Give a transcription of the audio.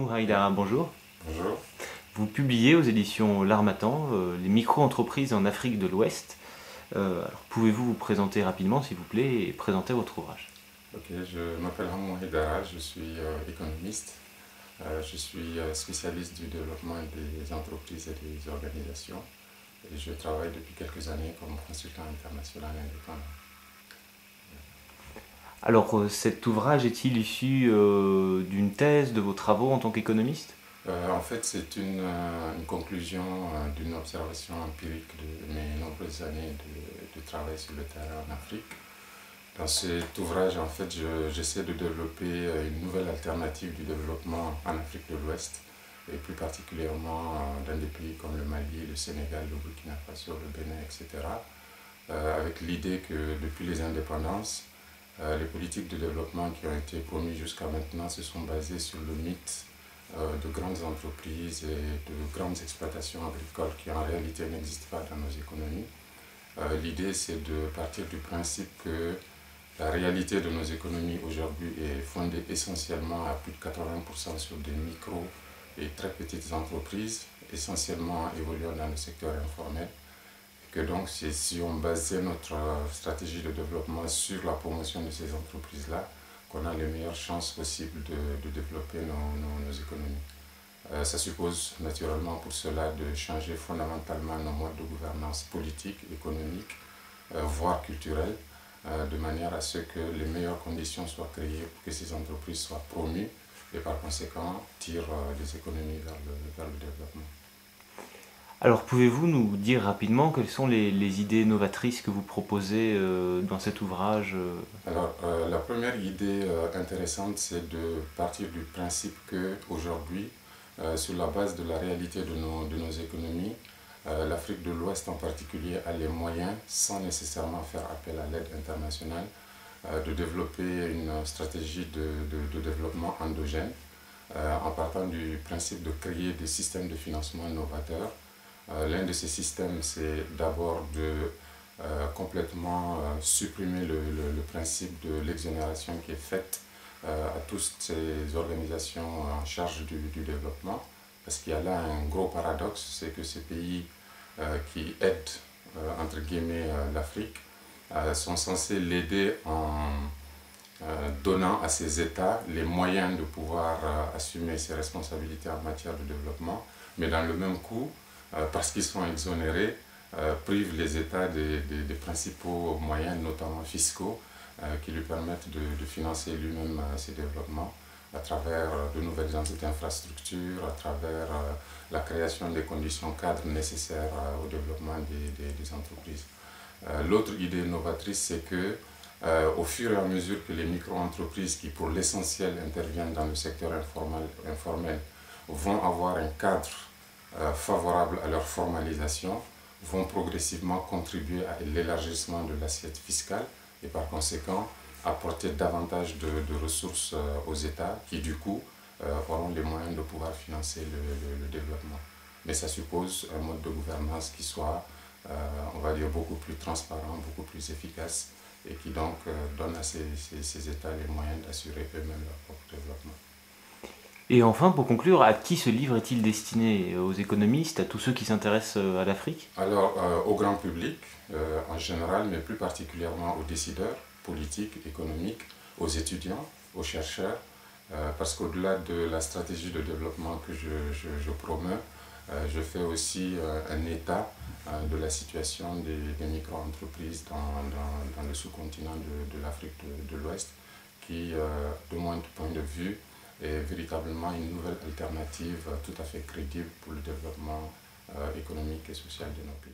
Abdelhamou Haïdara, bonjour. Bonjour. Vous publiez aux éditions L'Harmattan les micro-entreprises en Afrique de l'Ouest. Alors, pouvez-vous vous présenter rapidement, s'il vous plaît, et présenter votre ouvrage? Ok, je m'appelle Hamou Haïdara, je suis économiste. Je suis spécialiste du développement des entreprises et des organisations. Et je travaille depuis quelques années comme consultant international indépendant. Alors, cet ouvrage est-il issu d'une thèse, de vos travaux en tant qu'économiste? En fait, c'est une conclusion d'une observation empirique de mes nombreuses années de travail sur le terrain en Afrique. Dans cet ouvrage, en fait, j'essaie de développer une nouvelle alternative du développement en Afrique de l'Ouest, et plus particulièrement dans des pays comme le Mali, le Sénégal, le Burkina Faso, le Bénin, etc. Avec l'idée que depuis les indépendances, les politiques de développement qui ont été promues jusqu'à maintenant se sont basées sur le mythe de grandes entreprises et de grandes exploitations agricoles qui en réalité n'existent pas dans nos économies. L'idée, c'est de partir du principe que la réalité de nos économies aujourd'hui est fondée essentiellement à plus de 80% sur des micro et très petites entreprises, essentiellement évoluant dans le secteur informel. Que donc, si on basait notre stratégie de développement sur la promotion de ces entreprises-là, qu'on a les meilleures chances possibles de développer nos économies. Ça suppose naturellement pour cela de changer fondamentalement nos modes de gouvernance politique, économique, voire culturelle, de manière à ce que les meilleures conditions soient créées pour que ces entreprises soient promues et par conséquent tirent les économies vers le développement. Alors, pouvez-vous nous dire rapidement quelles sont les idées novatrices que vous proposez dans cet ouvrage? Alors, la première idée intéressante, c'est de partir du principe qu'aujourd'hui, sur la base de la réalité de nos économies, l'Afrique de l'Ouest en particulier a les moyens, sans nécessairement faire appel à l'aide internationale, de développer une stratégie de développement endogène, en partant du principe de créer des systèmes de financement novateurs. L'un de ces systèmes, c'est d'abord de complètement supprimer le principe de l'exonération qui est faite à toutes ces organisations en charge du développement, parce qu'il y a là un gros paradoxe, c'est que ces pays qui aident, entre guillemets, l'Afrique, sont censés l'aider en donnant à ces États les moyens de pouvoir assumer ses responsabilités en matière de développement, mais dans le même coup, parce qu'ils sont exonérés, privent les États des principaux moyens, notamment fiscaux, qui lui permettent de financer lui-même ses développements à travers de nouvelles infrastructures, à travers la création des conditions cadres nécessaires au développement des entreprises. L'autre idée novatrice, c'est que au fur et à mesure que les micro-entreprises, qui pour l'essentiel interviennent dans le secteur informel, vont avoir un cadre favorable à leur formalisation, vont progressivement contribuer à l'élargissement de l'assiette fiscale et par conséquent apporter davantage de ressources aux États qui du coup auront les moyens de pouvoir financer le développement. Mais ça suppose un mode de gouvernance qui soit, on va dire, beaucoup plus transparent, beaucoup plus efficace et qui donc donne à ces États les moyens d'assurer eux-mêmes leur propre développement. Et enfin, pour conclure, à qui ce livre est-il destiné? Aux économistes, à tous ceux qui s'intéressent à l'Afrique? Alors, au grand public en général, mais plus particulièrement aux décideurs politiques, économiques, aux étudiants, aux chercheurs, parce qu'au-delà de la stratégie de développement que je promeux, je fais aussi un état de la situation des micro-entreprises dans le sous-continent de l'Afrique de l'Ouest, qui, de mon point de vue, est véritablement une nouvelle alternative tout à fait crédible pour le développement économique et social de nos pays.